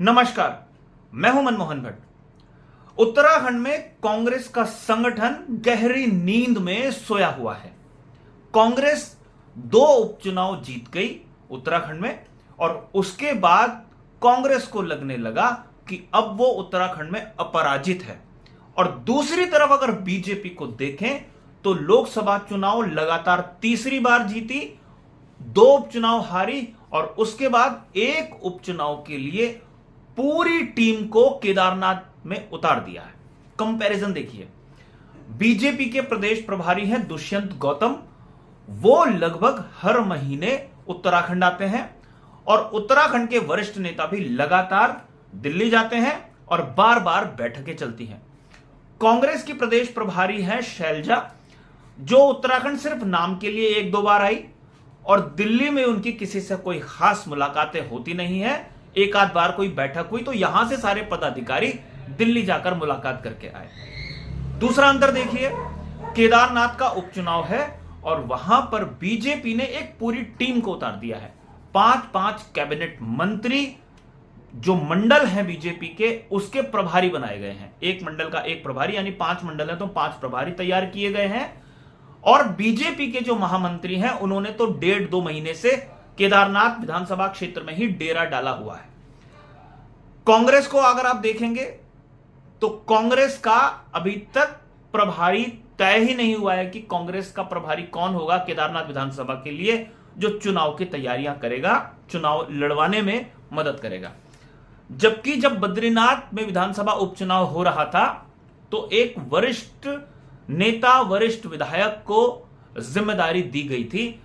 नमस्कार, मैं हूं मनमोहन भट्ट। उत्तराखंड में कांग्रेस का संगठन गहरी नींद में सोया हुआ है। कांग्रेस 2 उपचुनाव जीत गई उत्तराखंड में और उसके बाद कांग्रेस को लगने लगा कि अब वो उत्तराखंड में अपराजित है। और दूसरी तरफ अगर बीजेपी को देखें तो लोकसभा चुनाव लगातार तीसरी बार जीती, 2 उपचुनाव हारी और उसके बाद एक उपचुनाव के लिए पूरी टीम को केदारनाथ में उतार दिया है। कंपैरिजन देखिए, बीजेपी के प्रदेश प्रभारी हैं दुष्यंत गौतम। वो लगभग हर महीने उत्तराखंड आते हैं और उत्तराखंड के वरिष्ठ नेता भी लगातार दिल्ली जाते हैं और बार बार बैठकें चलती हैं। कांग्रेस की प्रदेश प्रभारी हैं शैलजा, जो उत्तराखंड सिर्फ नाम के लिए 1-2 बार आई और दिल्ली में उनकी किसी से कोई खास मुलाकातें होती नहीं है। एक आध बार कोई बैठक हुई तो यहां से सारे पदाधिकारी दिल्ली जाकर मुलाकात करके आए। दूसरा अंतर देखिए, केदारनाथ का उपचुनाव है और वहां पर बीजेपी ने एक पूरी टीम को उतार दिया है। 5-5 कैबिनेट मंत्री जो मंडल हैं बीजेपी के, उसके प्रभारी बनाए गए हैं। एक मंडल का एक प्रभारी, यानी 5 मंडल है तो 5 प्रभारी तैयार किए गए हैं। और बीजेपी के जो महामंत्री हैं उन्होंने तो 1.5-2 महीने से केदारनाथ विधानसभा क्षेत्र में ही डेरा डाला हुआ है। कांग्रेस को अगर आप देखेंगे तो कांग्रेस का अभी तक प्रभारी तय ही नहीं हुआ है कि कांग्रेस का प्रभारी कौन होगा केदारनाथ विधानसभा के लिए, जो चुनाव की तैयारियां करेगा, चुनाव लड़वाने में मदद करेगा। जबकि जब बद्रीनाथ में विधानसभा उपचुनाव हो रहा था तो एक वरिष्ठ नेता, वरिष्ठ विधायक को जिम्मेदारी दी गई थी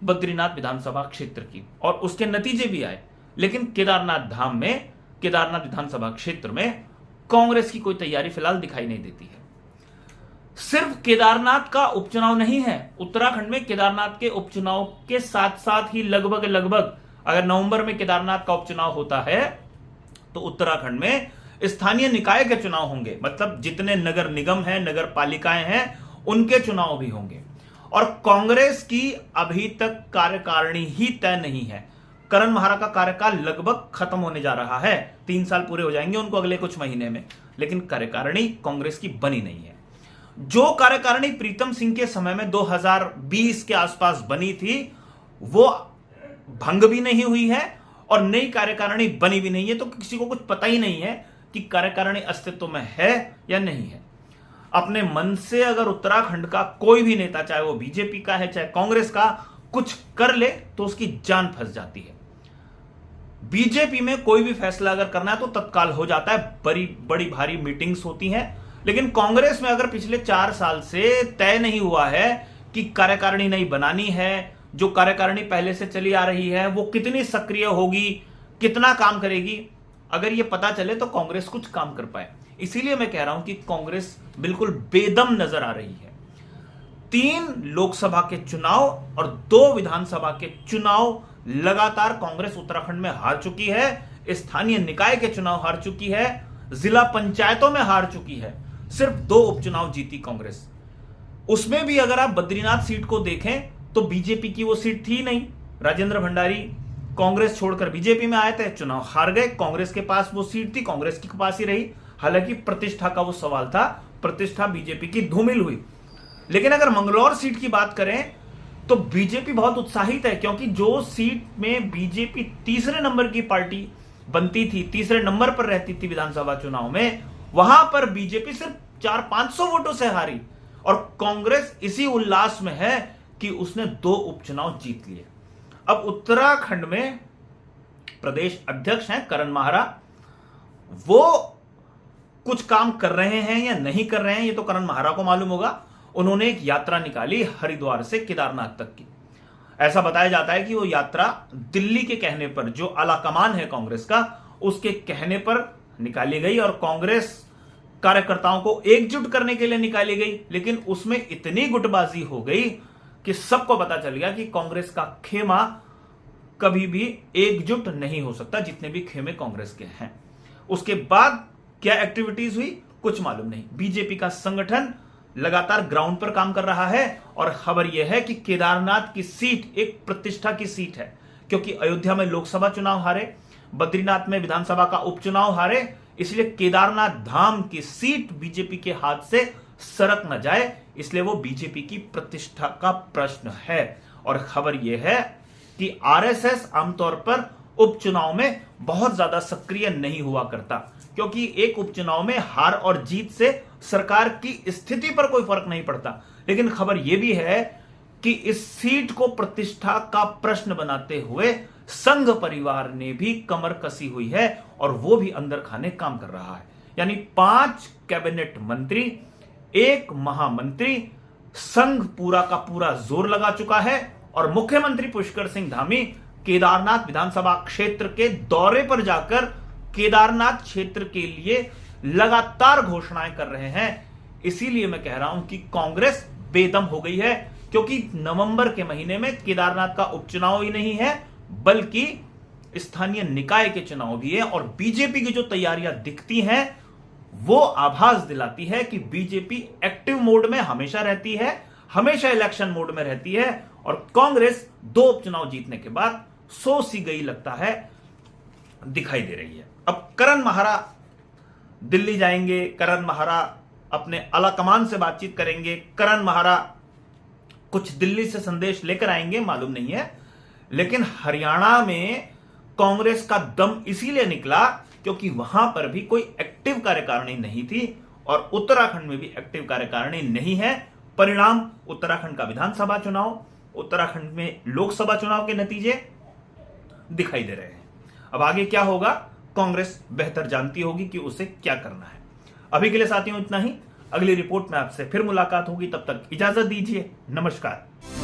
बद्रीनाथ विधानसभा क्षेत्र की और उसके नतीजे भी आए। लेकिन केदारनाथ धाम में, केदारनाथ विधानसभा क्षेत्र में कांग्रेस की कोई तैयारी फिलहाल दिखाई नहीं देती है। सिर्फ केदारनाथ का उपचुनाव नहीं है, उत्तराखंड में केदारनाथ के उपचुनाव के साथ साथ ही लगभग अगर नवंबर में केदारनाथ का उपचुनाव होता है तो उत्तराखंड में स्थानीय निकाय के चुनाव होंगे। मतलब जितने नगर निगम हैं, नगर पालिकाएं हैं, उनके चुनाव भी होंगे। और कांग्रेस की अभी तक कार्यकारिणी ही तय नहीं है। करण महारा का कार्यकाल लगभग खत्म होने जा रहा है, 3 साल पूरे हो जाएंगे उनको अगले कुछ महीने में, लेकिन कार्यकारिणी कांग्रेस की बनी नहीं है। जो कार्यकारिणी प्रीतम सिंह के समय में 2020 के आसपास बनी थी वो भंग भी नहीं हुई है और नई कार्यकारिणी बनी भी नहीं है, तो किसी को कुछ पता ही नहीं है कि कार्यकारिणी अस्तित्व में है या नहीं है। अपने मन से अगर उत्तराखंड का कोई भी नेता, चाहे वो बीजेपी का है चाहे कांग्रेस का, कुछ कर ले तो उसकी जान फंस जाती है। बीजेपी में कोई भी फैसला अगर करना है तो तत्काल हो जाता है, बड़ी भारी मीटिंग्स होती हैं। लेकिन कांग्रेस में अगर पिछले 4 साल से तय नहीं हुआ है कि कार्यकारिणी नहीं बनानी है, जो कार्यकारिणी पहले से चली आ रही है वो कितनी सक्रिय होगी, कितना काम करेगी, अगर ये पता चले तो कांग्रेस कुछ काम कर पाए। इसीलिए मैं कह रहा हूं कि कांग्रेस बिल्कुल बेदम नजर आ रही है। 3 लोकसभा के चुनाव और 2 विधानसभा के चुनाव लगातार कांग्रेस उत्तराखंड में हार चुकी है, स्थानीय निकाय के चुनाव हार चुकी है, जिला पंचायतों में हार चुकी है। सिर्फ 2 उपचुनाव जीती कांग्रेस। उसमें भी अगर आप बद्रीनाथ सीट को देखें तो बीजेपी की वो सीट थी नहीं। राजेंद्र भंडारी कांग्रेस छोड़कर बीजेपी में आए थे, चुनाव हार गए। कांग्रेस के पास वो सीट थी, कांग्रेस के पास ही रही। हालांकि प्रतिष्ठा का वो सवाल था, प्रतिष्ठा बीजेपी की धूमिल हुई। लेकिन अगर मंगलौर सीट की बात करें तो बीजेपी बहुत उत्साहित है, क्योंकि जो सीट में बीजेपी तीसरे नंबर की पार्टी बनती थी, तीसरे नंबर पर रहती थी विधानसभा चुनाव में, वहां पर बीजेपी सिर्फ 400-500 वोटों से हारी और कांग्रेस इसी उल्लास में है कि उसने 2 उपचुनाव जीत लिए। अब उत्तराखंड में प्रदेश अध्यक्ष हैं करण महारा, वो कुछ काम कर रहे हैं या नहीं कर रहे हैं ये तो करण महारा को मालूम होगा। उन्होंने एक यात्रा निकाली हरिद्वार से केदारनाथ तक की। ऐसा बताया जाता है कि वो यात्रा दिल्ली के कहने पर, जो आलाकमान है कांग्रेस का, उसके कहने पर निकाली गई और कांग्रेस कार्यकर्ताओं को एकजुट करने के लिए निकाली गई। लेकिन उसमें इतनी गुटबाजी हो गई कि सबको पता चल गया कि कांग्रेस का खेमा कभी भी एकजुट नहीं हो सकता, जितने भी खेमे कांग्रेस के हैं। उसके बाद क्या एक्टिविटीज हुई कुछ मालूम नहीं। बीजेपी का संगठन लगातार ग्राउंड पर काम कर रहा है और खबर यह है कि केदारनाथ की सीट एक प्रतिष्ठा की सीट है, क्योंकि अयोध्या में लोकसभा चुनाव हारे, बद्रीनाथ में विधानसभा का उपचुनाव हारे, इसलिए केदारनाथ धाम की सीट बीजेपी के हाथ से सरक न जाए, इसलिए वो बीजेपी की प्रतिष्ठा का प्रश्न है। और खबर यह है कि आरएसएस आमतौर पर उपचुनाव में बहुत ज्यादा सक्रिय नहीं हुआ करता, क्योंकि एक उपचुनाव में हार और जीत से सरकार की स्थिति पर कोई फर्क नहीं पड़ता। लेकिन खबर यह भी है कि इस सीट को प्रतिष्ठा का प्रश्न बनाते हुए संघ परिवार ने भी कमर कसी हुई है और वो भी अंदर खाने काम कर रहा है। यानी 5 कैबिनेट मंत्री, 1 महामंत्री, संघ पूरा का पूरा जोर लगा चुका है और मुख्यमंत्री पुष्कर सिंह धामी केदारनाथ विधानसभा क्षेत्र के दौरे पर जाकर केदारनाथ क्षेत्र के लिए लगातार घोषणाएं कर रहे हैं। इसीलिए मैं कह रहा हूं कि कांग्रेस बेदम हो गई है, क्योंकि नवंबर के महीने में केदारनाथ का उपचुनाव ही नहीं है बल्कि स्थानीय निकाय के चुनाव भी है। और बीजेपी की जो तैयारियां दिखती हैं वो आभास दिलाती है कि बीजेपी एक्टिव मोड में हमेशा रहती है, हमेशा इलेक्शन मोड में रहती है। और कांग्रेस 2 उपचुनाव जीतने के बाद सो सी गई लगता है, दिखाई दे रही है। अब करण महारा दिल्ली जाएंगे, करण महारा अपने आला कमान से बातचीत करेंगे, करण महारा कुछ दिल्ली से संदेश लेकर आएंगे, मालूम नहीं है। लेकिन हरियाणा में कांग्रेस का दम इसीलिए निकला क्योंकि वहां पर भी कोई एक्टिव कार्यकारिणी नहीं थी और उत्तराखंड में भी एक्टिव कार्यकारिणी नहीं है। परिणाम उत्तराखंड का विधानसभा चुनाव, उत्तराखंड में लोकसभा चुनाव के नतीजे दिखाई दे रहे हैं। अब आगे क्या होगा कांग्रेस बेहतर जानती होगी कि उसे क्या करना है। अभी के लिए साथियों इतना ही। अगली रिपोर्ट में आपसे फिर मुलाकात होगी, तब तक इजाजत दीजिए। नमस्कार।